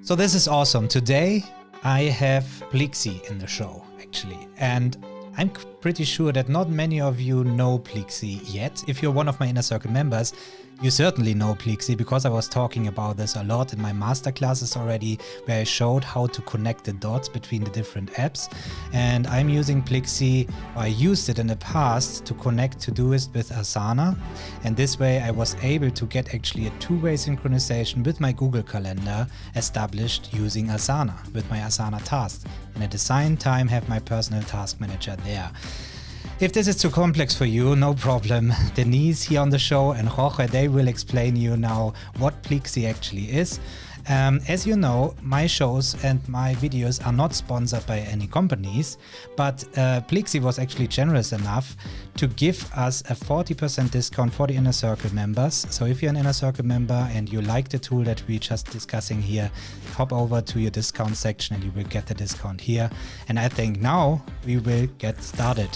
So this is awesome. Today I have Pleexy in the show, actually. And I'm pretty sure that not many of you know Pleexy yet. If you're one of my Inner Circle members, you certainly know Pleexy because I was talking about this a lot in my masterclasses already, where I showed how to connect the dots between the different apps. And I'm using Pleexy, or I used it in the past, to connect Todoist with Asana. And this way I was able to get actually a two-way synchronization with my Google Calendar established using Asana, with my Asana tasks. And at the same time have my personal task manager there. If this is too complex for you, no problem. Denise here on the show and Jorge, they will explain you now what Pleexy actually is. As you know, my shows and my videos are not sponsored by any companies, but Pleexy was actually generous enough to give us a 40% discount for the Inner Circle members. So if you're an Inner Circle member and you like the tool that we're just discussing here, hop over to your discount section and you will get the discount here. And I think now we will get started.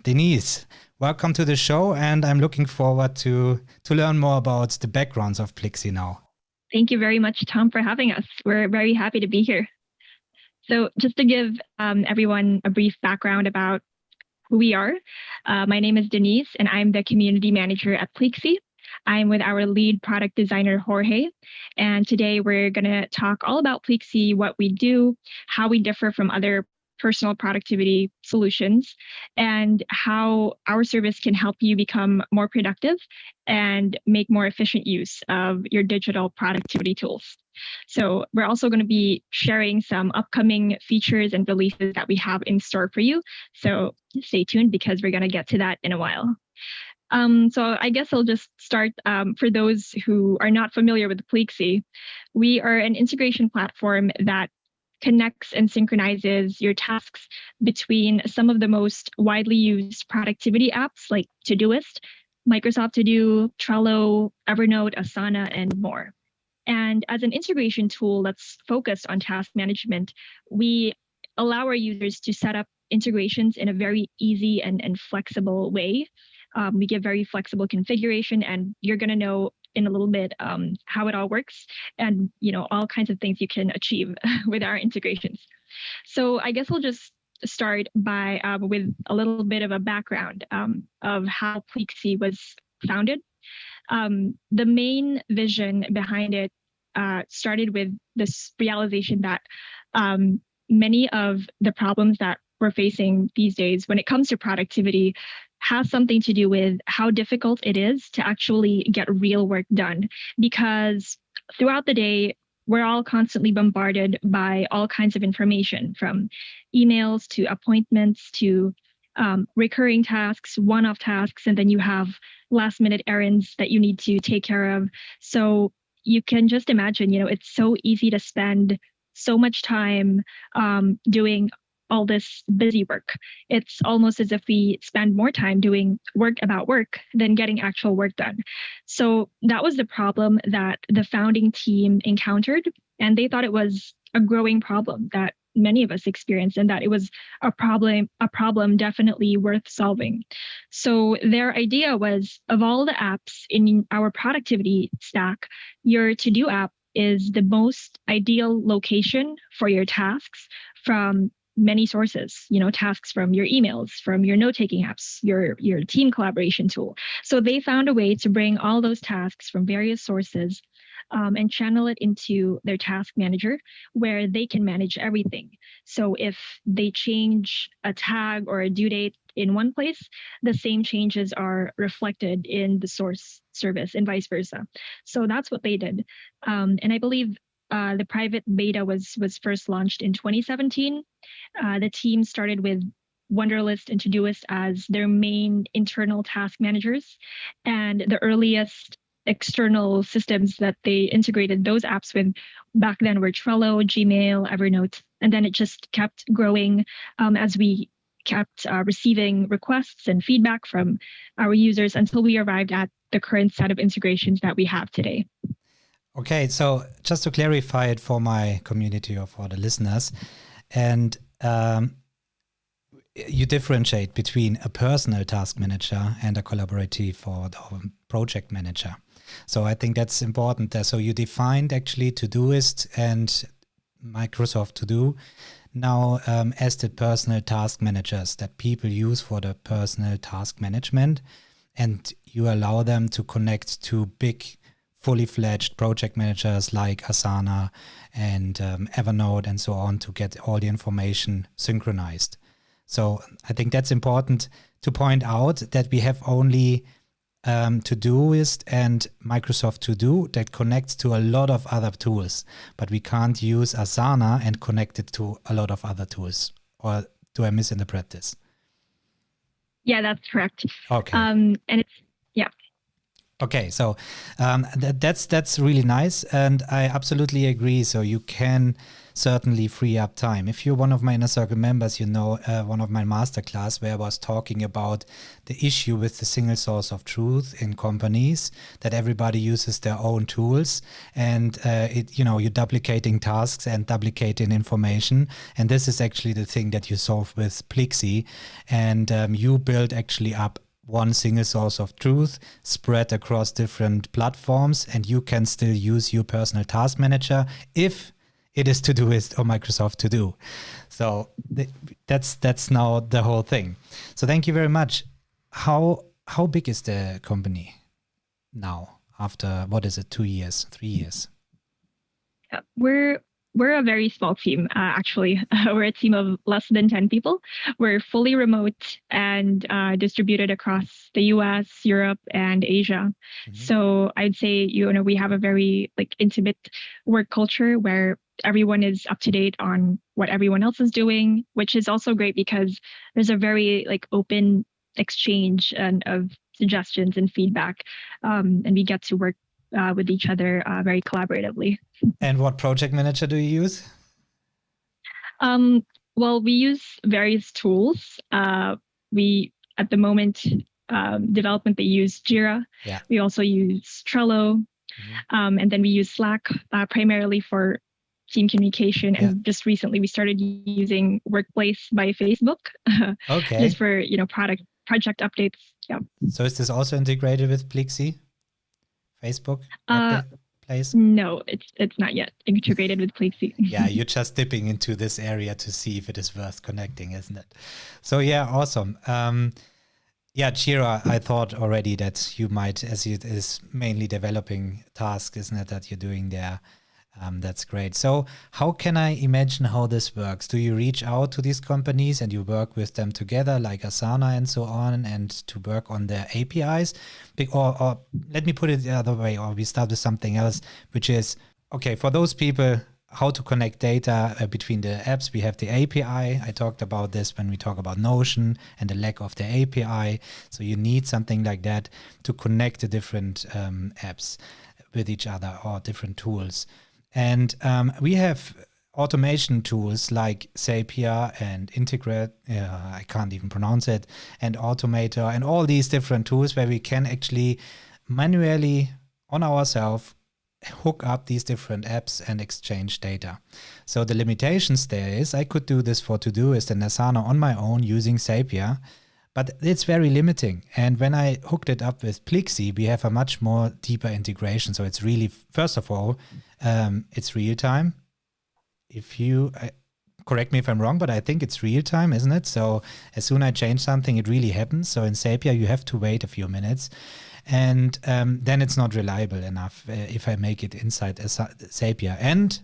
Denise, welcome to the show, and I'm looking forward to learn more about the backgrounds of Pleexy now. Thank you very much, Tom, for having us. We're very happy to be here. So just to give everyone a brief background about who we are, my name is Denise, and I'm the community manager at Pleexy. I'm with our lead product designer, Jorge, and today we're going to talk all about Pleexy, what we do, how we differ from other personal productivity solutions, and how our service can help you become more productive and make more efficient use of your digital productivity tools. So we're also going to be sharing some upcoming features and releases that we have in store for you. So stay tuned because we're going to get to that in a while. So I guess I'll just start. For those who are not familiar with Pleexy, we are an integration platform that connects and synchronizes your tasks between some of the most widely used productivity apps like Todoist, Microsoft To Do, Trello, Evernote, Asana, and more. And as an integration tool that's focused on task management, we allow our users to set up integrations in a very easy and flexible way. We give very flexible configuration, and you're going to know in a little bit how it all works and all kinds of things you can achieve with our integrations. So I guess we'll just start by with a little bit of a background of how Pleexy was founded. The main vision behind it started with this realization that many of the problems that we're facing these days when it comes to productivity has something to do with how difficult it is to actually get real work done. Because throughout the day, we're all constantly bombarded by all kinds of information, from emails to appointments to recurring tasks, one-off tasks, and then you have last-minute errands that you need to take care of. So you can just imagine, it's so easy to spend so much time doing all this busy work. It's almost as if we spend more time doing work about work than getting actual work done. So that was the problem that the founding team encountered, and they thought it was a growing problem that many of us experience, and that it was a problem definitely worth solving. So their idea was, of all the apps in our productivity stack, your To-Do app is the most ideal location for your tasks from many sources, tasks from your emails, from your note-taking apps, your team collaboration tool. So they found a way to bring all those tasks from various sources and channel it into their task manager, where they can manage everything. So if they change a tag or a due date in one place, the same changes are reflected in the source service and vice versa. So that's what they did. And I believe the private beta was first launched in 2017. The team started with Wunderlist and Todoist as their main internal task managers, and the earliest external systems that they integrated those apps with back then were Trello, Gmail, Evernote, and then it just kept growing as we kept receiving requests and feedback from our users until we arrived at the current set of integrations that we have today. Okay, so just to clarify it for my community or for the listeners, and you differentiate between a personal task manager and a collaborative or project manager. So I think that's important there. So you defined actually Todoist and Microsoft To Do now as the personal task managers that people use for the personal task management, and you allow them to connect to big fully fledged project managers like Asana and Evernote and so on to get all the information synchronized. So I think that's important to point out that we have only Todoist and Microsoft To Do that connects to a lot of other tools, but we can't use Asana and connect it to a lot of other tools. Or do I misinterpret this? Yeah, that's correct. Okay. And it's, yeah. Okay, so that's really nice, and I absolutely agree. So you can certainly free up time. If you're one of my Inner Circle members, you know one of my masterclass where I was talking about the issue with the single source of truth in companies, that everybody uses their own tools, and you're duplicating tasks and duplicating information. And this is actually the thing that you solve with Pleexy, and you build actually up one single source of truth spread across different platforms, and you can still use your personal task manager if it is Todoist or Microsoft To Do. So that's now the whole thing. So thank you very much. How big is the company now after, what is it, 2 years, 3 years? We're a very small team, actually. We're a team of less than 10 people. We're fully remote and distributed across the US, Europe, and Asia. Mm-hmm. So I'd say, we have a very intimate work culture where everyone is up to date on what everyone else is doing, which is also great because there's a very open exchange of suggestions and feedback, and we get to work with each other very collaboratively. And what project manager do you use? Well, we use various tools. We, at the moment, development, they use Jira. Yeah. We also use Trello. Mm-hmm. And then we use Slack primarily for team communication. Yeah. And just recently we started using Workplace by Facebook. Okay. Just for, project updates. Yeah. So is this also integrated with Pleexy? Facebook? Place? No, it's not yet integrated with Pleexy. Yeah, you're just dipping into this area to see if it is worth connecting, isn't it? So yeah, awesome. Jira, I thought already that you might, as it is mainly developing tasks, isn't it, that you're doing there? That's great. So how can I imagine how this works? Do you reach out to these companies and you work with them together like Asana and so on, and to work on their APIs? Or let me put it the other way, or we start with something else, which is, okay, for those people, how to connect data between the apps. We have the API. I talked about this when we talk about Notion and the lack of the API. So you need something like that to connect the different apps with each other or different tools. And we have automation tools like Zapier and Integrate, I can't even pronounce it, and Automator, and all these different tools where we can actually manually on ourselves hook up these different apps and exchange data. So the limitations there is I could do this for Todoist and Asana on my own using Zapier, but it's very limiting. And when I hooked it up with Pleexy, we have a much more deeper integration. So it's really, first of all, it's real time. If you correct me if I'm wrong, but I think it's real time, isn't it? So as soon as I change something, it really happens. So in Zapier, you have to wait a few minutes. And then it's not reliable enough if I make it inside Zapier. And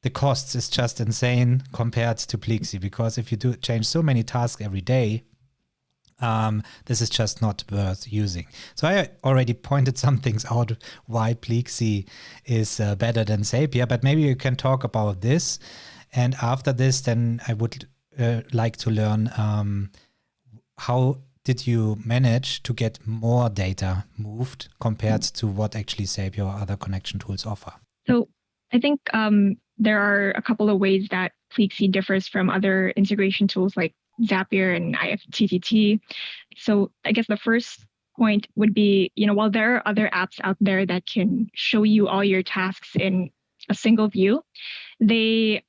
the costs is just insane compared to Pleexy, because if you do change so many tasks every day, this is just not worth using. So I already pointed some things out why Pleexy is better than Zapier, but maybe you can talk about this. And after this, then I would like to learn how did you manage to get more data moved compared to what actually Zapier or other connection tools offer? So I think there are a couple of ways that Pleexy differs from other integration tools like Zapier and IFTTT. So I guess the first point would be, while there are other apps out there that can show you all your tasks in a single view, they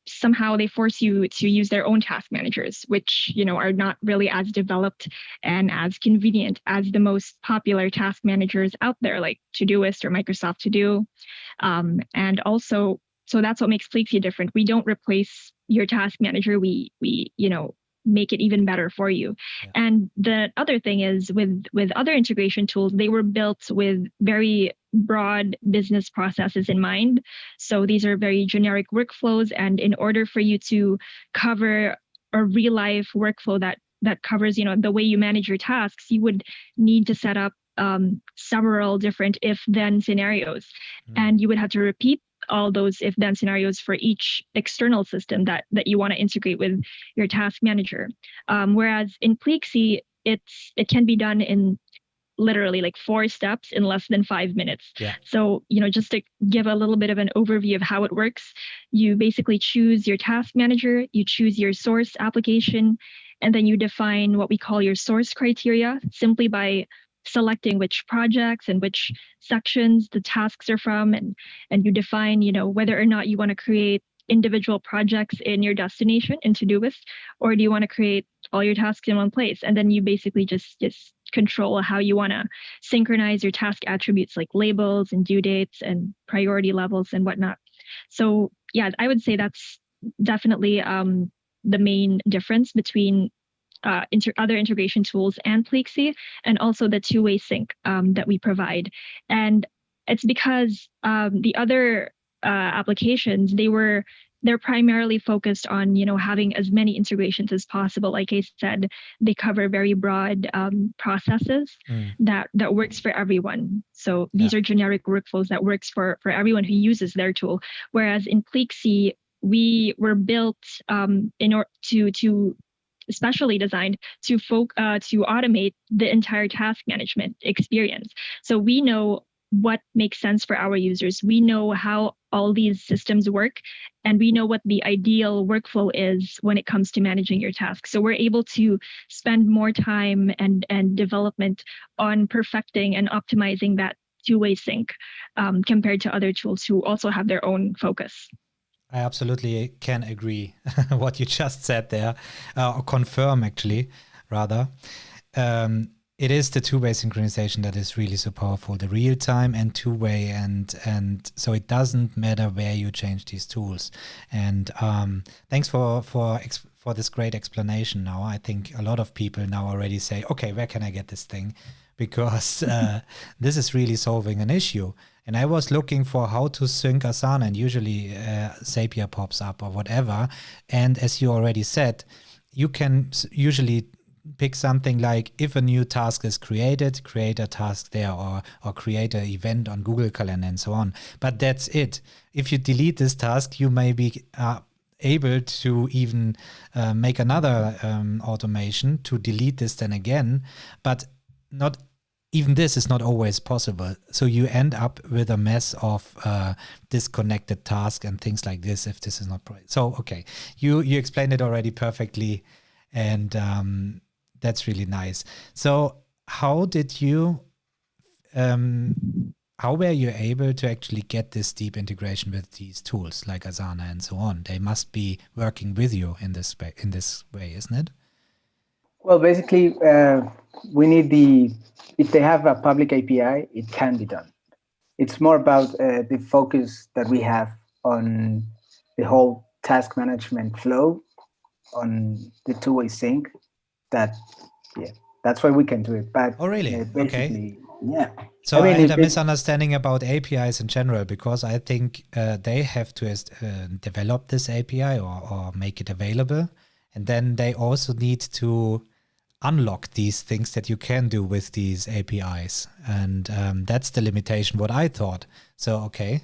somehow they force you to use their own task managers, which, are not really as developed and as convenient as the most popular task managers out there, like Todoist or Microsoft To Do. And also, so that's what makes Pleexy different. We don't replace your task manager. We make it even better for you. Yeah. And the other thing is with other integration tools, they were built with very broad business processes in mind. So these are very generic workflows. And in order for you to cover a real life workflow that covers, the way you manage your tasks, you would need to set up several different if-then scenarios. And you would have to repeat all those if-then scenarios for each external system that you want to integrate with your task manager. Whereas in Pleexy, it can be done in literally like 4 steps in less than 5 minutes. Yeah. So, just to give a little bit of an overview of how it works, you basically choose your task manager, you choose your source application, and then you define what we call your source criteria simply by selecting which projects and which sections the tasks are from, and you define, whether or not you want to create individual projects in your destination in Todoist, or do you want to create all your tasks in one place? And then you basically just control how you want to synchronize your task attributes like labels and due dates and priority levels and whatnot. So yeah, I would say that's definitely the main difference between other integration tools and Pleexy, and also the two-way sync that we provide. And it's because the other applications, they're primarily focused on, having as many integrations as possible. Like I said, they cover very broad processes that works for everyone. So these are generic workflows that works for everyone who uses their tool. Whereas in Pleexy, we were built in order to specially designed to automate the entire task management experience. So we know what makes sense for our users. We know how all these systems work, and we know what the ideal workflow is when it comes to managing your tasks. So we're able to spend more time and development on perfecting and optimizing that two-way sync compared to other tools who also have their own focus. I absolutely can agree what you just said there, or confirm actually, rather. It is the two-way synchronization that is really so powerful, the real-time and two-way, and so it doesn't matter where you change these tools. And thanks for this great explanation. Now I think a lot of people now already say, okay, where can I get this thing? Because this is really solving an issue. And I was looking for how to sync Asana, and usually Zapier pops up or whatever. And as you already said, you can usually pick something like, if a new task is created, create a task there, or create an event on Google Calendar and so on. But that's it. If you delete this task, you may be able to even make another automation to delete this then again. But not even this is not always possible. So you end up with a mess of disconnected tasks and things like this if this is not so okay. You explained it already perfectly, and that's really nice. So how did you how were you able to actually get this deep integration with these tools like Asana and so on? They must be working with you in this way, isn't it? Well, basically, we need if they have a public API, it can be done. It's more about the focus that we have on the whole task management flow, on the two-way sync. That's why we can do it. But oh, really? Okay. Yeah. So I had a misunderstanding about APIs in general, because I think they have to develop this API or make it available. And then they also need to unlock these things that you can do with these APIs. And that's the limitation, what I thought. So, okay.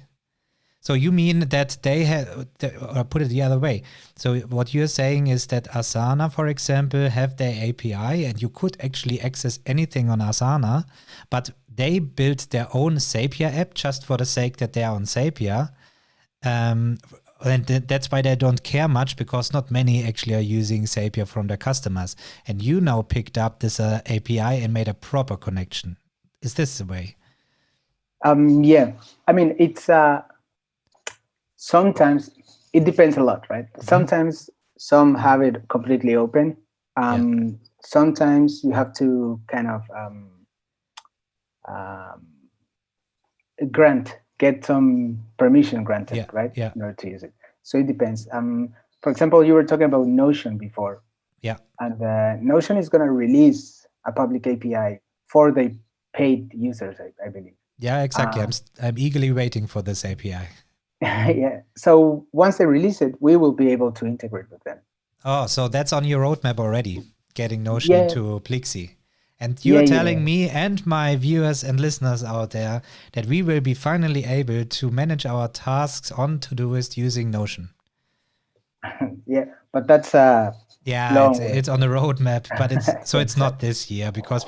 So you mean that they have, or put it the other way. So what you're saying is that Asana, for example, have their API and you could actually access anything on Asana, but they built their own Zapier app just for the sake that they are on Zapier. And that's why they don't care much, because not many actually are using Zapier from their customers. And you now picked up this API and made a proper connection. Is this the way? Yeah. I mean, it's sometimes it depends a lot, right? Sometimes some have it completely open. Sometimes you have to kind of get some permission granted, right? Yeah. In order to use it. So it depends. For example, you were talking about Notion before. Yeah. And Notion is going to release a public API for the paid users, I believe. Yeah, exactly. I'm eagerly waiting for this API. Yeah. So once they release it, we will be able to integrate with them. Oh, so that's on your roadmap already, getting Notion into Pleexy. And you're telling me and my viewers and listeners out there that we will be finally able to manage our tasks on Todoist using Notion. Yeah, but that's it's on the roadmap, but it's not this year, because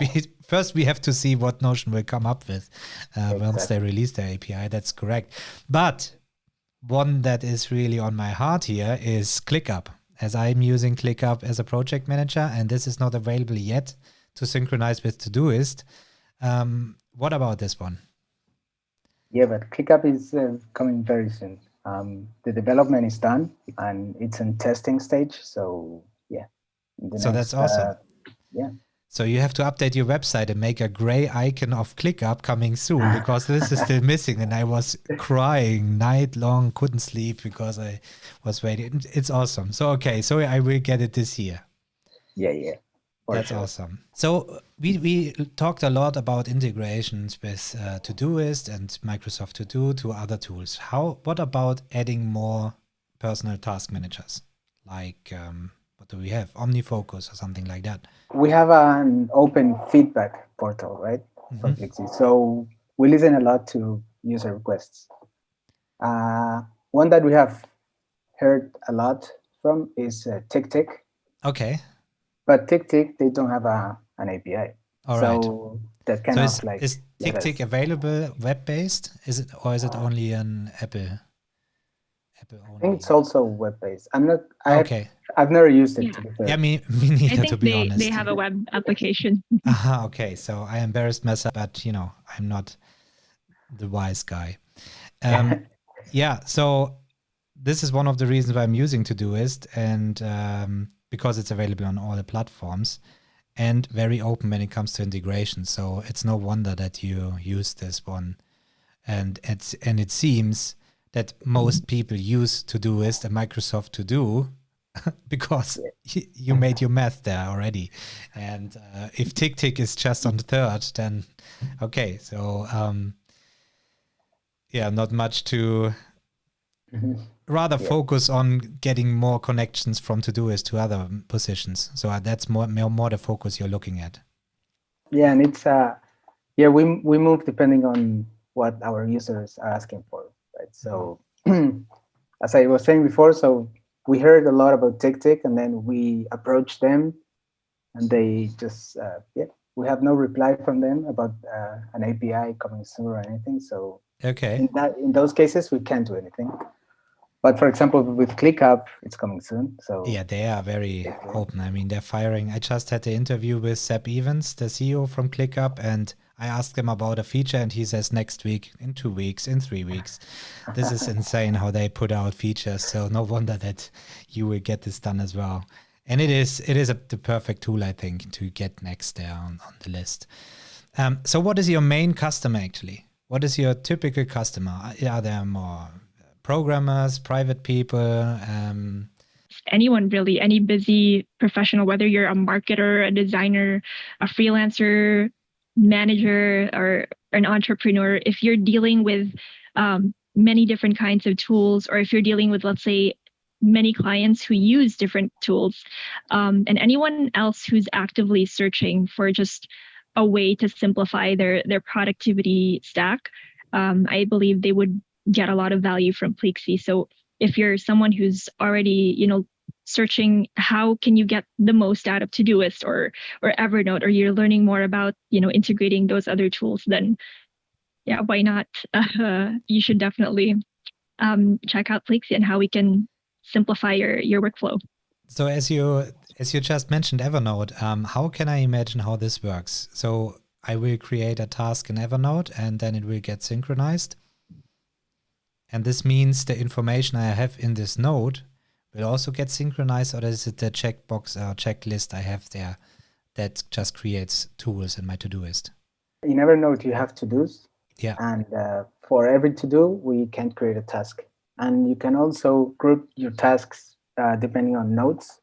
we have to see what Notion will come up with once they release their API. That's correct. But one that is really on my heart here is ClickUp, as I'm using ClickUp as a project manager, and this is not available yet to synchronize with Todoist. What about this one? Yeah, but ClickUp is coming very soon. The development is done and it's in testing stage. So yeah. That's awesome. Yeah. So you have to update your website and make a gray icon of ClickUp coming soon, because this is still missing. And I was crying night long, couldn't sleep because I was waiting. It's awesome. So, okay. So I will get it this year. Yeah. That's awesome. So we talked a lot about integrations with Todoist and Microsoft To Do to other tools. What about adding more personal task managers? Like, what do we have? OmniFocus or something like that? We have an open feedback portal, right? For Plexi. So we listen a lot to user requests. One that we have heard a lot from is TickTick. Okay. But TickTick, they don't have an API. All so right. That kind is TickTick available web-based? Is it only an Apple? I think it's also web-based. I'm not. Okay. I've never used it. To be fair. Yeah, me neither. To be honest, they have a web application. Okay, so I embarrassed myself, but I'm not the wise guy. Yeah, so this is one of the reasons why I'm using Todoist, and because it's available on all the platforms and very open when it comes to integration. So it's no wonder that you use this one, and it seems that most people use Todoist and Microsoft To Do because you made your math there already. And if TickTick is just on the third, then okay. So not much to rather focus on getting more connections from Todoist to other positions. So that's more the focus you're looking at. Yeah, and it's we move depending on what our users are asking for, right? So as I was saying before, so we heard a lot about TickTick, and then we approached them, and they just we have no reply from them about an API coming soon or anything. So okay, in those cases we can't do anything. But for example, with ClickUp, it's coming soon. So yeah, they are very open. I mean, they're firing. I just had the interview with Seb Evans, the CEO from ClickUp, and I asked him about a feature, and he says next week, in 2 weeks, in 3 weeks. This is insane how they put out features. So no wonder that you will get this done as well. And it is the perfect tool, I think, to get next there on the list. So what is your main customer actually? What is your typical customer? Are there more programmers, private people? Anyone really, any busy professional, whether you're a marketer, a designer, a freelancer, manager, or an entrepreneur, if you're dealing with many different kinds of tools, or if you're dealing with, let's say, many clients who use different tools, and anyone else who's actively searching for just a way to simplify their productivity stack, I believe they would get a lot of value from Pleexy. So if you're someone who's already, searching how can you get the most out of Todoist or Evernote, or you're learning more about, integrating those other tools, then yeah, why not? You should definitely check out Pleexy and how we can simplify your workflow. So as you just mentioned Evernote, how can I imagine how this works? So I will create a task in Evernote and then it will get synchronized. And this means the information I have in this node will also get synchronized, or is it the checkbox or checklist I have there that just creates tools in my Todoist? In Evernote, you have to-dos. Yeah. And for every to-do, we can create a task. And you can also group your tasks depending on nodes.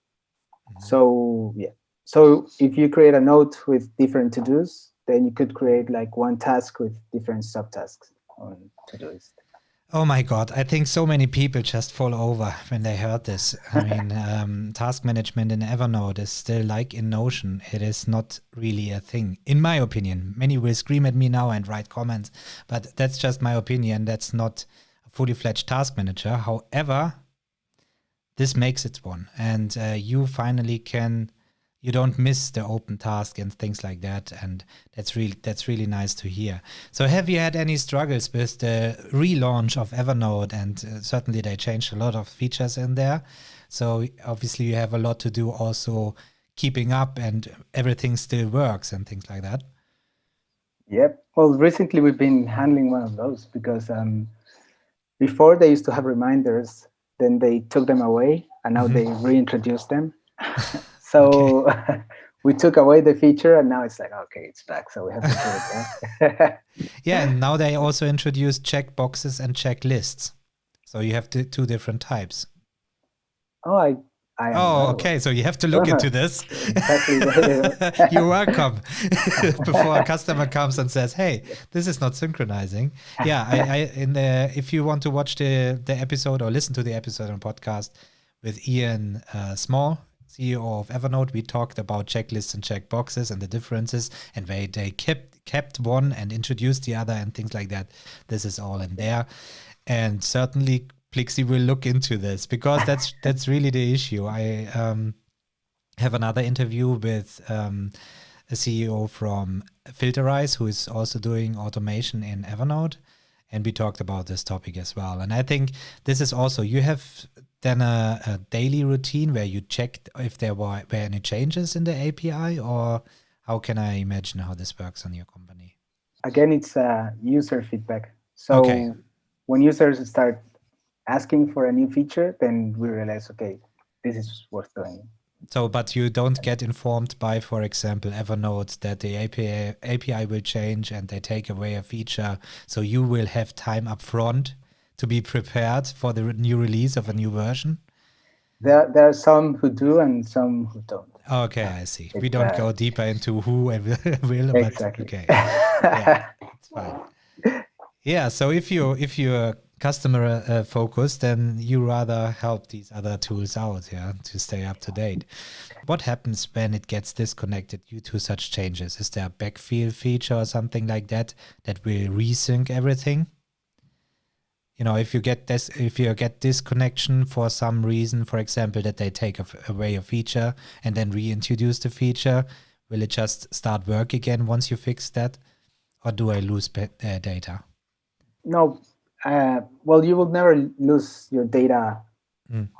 So yeah. So if you create a node with different to-dos, then you could create like one task with different subtasks on Todoist. Oh my God, I think so many people just fall over when they heard this. I mean, task management in Evernote is still like in Notion. It is not really a thing, in my opinion. Many will scream at me now and write comments, but that's just my opinion. That's not a fully fledged task manager. However, this makes it one. And you finally you don't miss the open task and things like that. And that's really nice to hear. So have you had any struggles with the relaunch of Evernote? And certainly they changed a lot of features in there. So obviously you have a lot to do also keeping up and everything still works and things like that. Yep. Well, recently we've been handling one of those because before they used to have reminders, then they took them away and now they reintroduced them. So we took away the feature and now it's like, okay, it's back. So we have to do it back. Yeah, and now they also introduced checkboxes and checklists. So you have two different types. Oh, okay. So you have to look into this. Exactly. You're welcome. Before a customer comes and says, "Hey, this is not synchronizing." Yeah, if you want to watch the episode or listen to the episode on podcast with Ian Small, CEO of Evernote, we talked about checklists and checkboxes and the differences, and they kept one and introduced the other and things like that. This is all in there, and certainly Pleexy will look into this because that's really the issue. I have another interview with a CEO from Filterize who is also doing automation in Evernote, and we talked about this topic as well. And I think this is also, you have then a daily routine where you check if there were any changes in the API, or how can I imagine how this works on your company? Again, it's user feedback. So when users start asking for a new feature, then we realize, okay, this is worth doing. So, but you don't get informed by, for example, Evernote that the API will change and they take away a feature. So you will have time up front to be prepared for the new release of a new version? There are some who do and some who don't. Okay, I see. We don't go deeper into who and will, exactly. But okay. Yeah, it's fine. Yeah, so if you're customer focused, then you rather help these other tools out, to stay up to date. What happens when it gets disconnected due to such changes? Is there a backfill feature or something like that will resync everything? If you get disconnection for some reason, for example, that they take away a feature and then reintroduce the feature, will it just start work again once you fix that? Or do I lose data? No. Well, you will never lose your data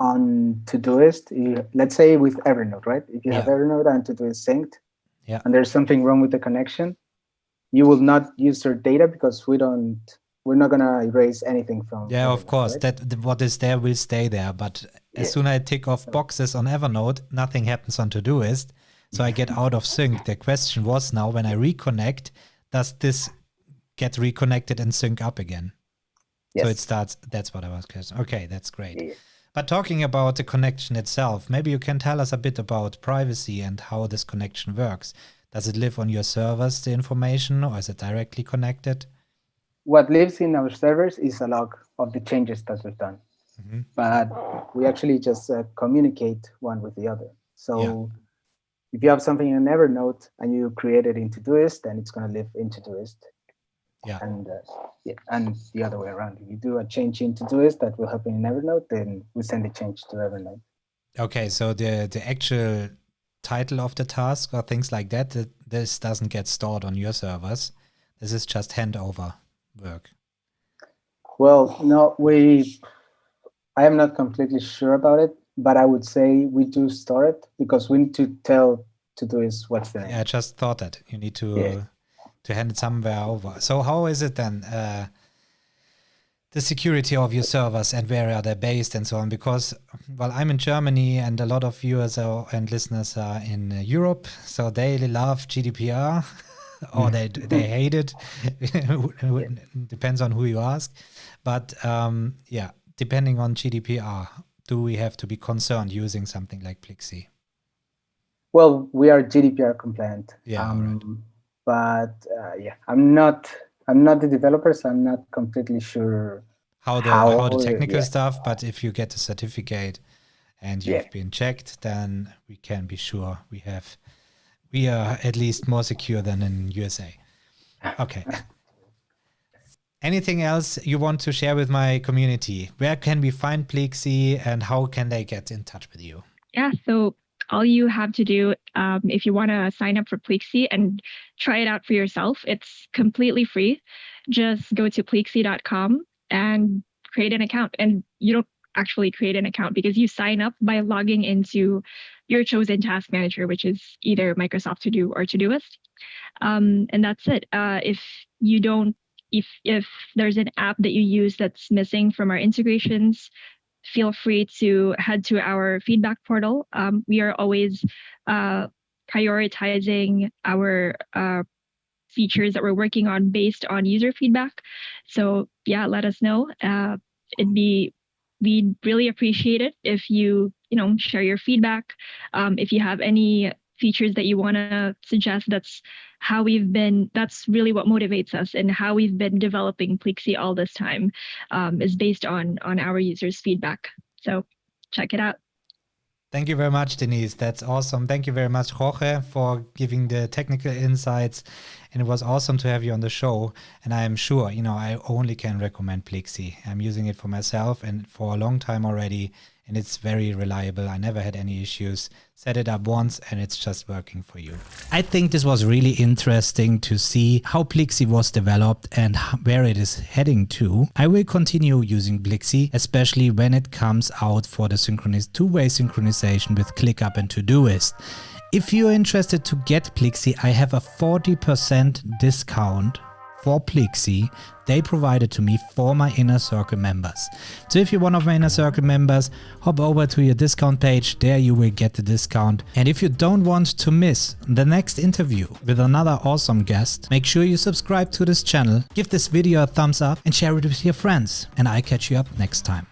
on Todoist. Let's say with Evernote, right? If you have Evernote and Todoist synced, and there's something wrong with the connection, you will not use your data because we're not gonna erase anything from. Yeah, Evernote, of course. Right? That what is there will stay there. But as soon as I tick off boxes on Evernote, nothing happens on Todoist. So I get out of sync. The question was now when I reconnect, does this get reconnected and sync up again? Yes. So it starts. That's what I was curious. Okay, that's great. Yeah. But talking about the connection itself, maybe you can tell us a bit about privacy and how this connection works. Does it live on your servers, the information, or is it directly connected? What lives in our servers is a log of the changes that we've done. But we actually just communicate one with the other. So if you have something in Evernote and you create it in Todoist, then it's going to live in Todoist. Yeah. And the other way around. If you do a change in Todoist that will happen in Evernote, then we send the change to Evernote. Okay, so the actual title of the task or things like that, this doesn't get stored on your servers. This is just handover work. Well, no, I am not completely sure about it, but I would say we do store it because we need to tell Todoist what's the name. Yeah, I just thought that you need to hand it somewhere over. So how is it then? the security of your servers and where are they based and so on, because well, I'm in Germany and a lot of viewers and listeners are in Europe, so they love GDPR or they hate it. Depends on who you ask, but depending on GDPR, do we have to be concerned using something like Pleexy? Well, we are GDPR compliant. Right. But I'm not the developer, so I'm not completely sure how the technical stuff. But if you get a certificate and you've been checked, then we can be sure we are at least more secure than in USA. Okay. Anything else you want to share with my community? Where can we find Pleexy and how can they get in touch with you? Yeah, so all you have to do, if you want to sign up for Pleexy and try it out for yourself, it's completely free. Just go to Pleexy.com and create an account. And you don't actually create an account because you sign up by logging into your chosen task manager, which is either Microsoft To Do or Todoist. And that's it. If there's an app that you use that's missing from our integrations, feel free to head to our feedback portal. We are always prioritizing our features that we're working on based on user feedback. So yeah, let us know. We'd really appreciate it if you share your feedback. If you have any features that you want to suggest, that's really what motivates us, and how we've been developing Pleexy all this time is based on our users' feedback. So check it out. Thank you very much, Denise. That's awesome. Thank you very much, Jorge, for giving the technical insights. And it was awesome to have you on the show. And I am sure, I only can recommend Pleexy. I'm using it for myself and for a long time already. And it's very reliable. I never had any issues. Set it up once and it's just working for you. I think this was really interesting to see how Pleexy was developed and where it is heading to. I will continue using Pleexy, especially when it comes out for the two-way synchronization with ClickUp and Todoist. If you're interested to get Pleexy, I have a 40% discount for Pleexy they provided to me for my Inner Circle members. So if you're one of my Inner Circle members, hop over to your discount page. There you will get the discount. And if you don't want to miss the next interview with another awesome guest, make sure you subscribe to this channel, give this video a thumbs up and share it with your friends. And I'll catch you up next time.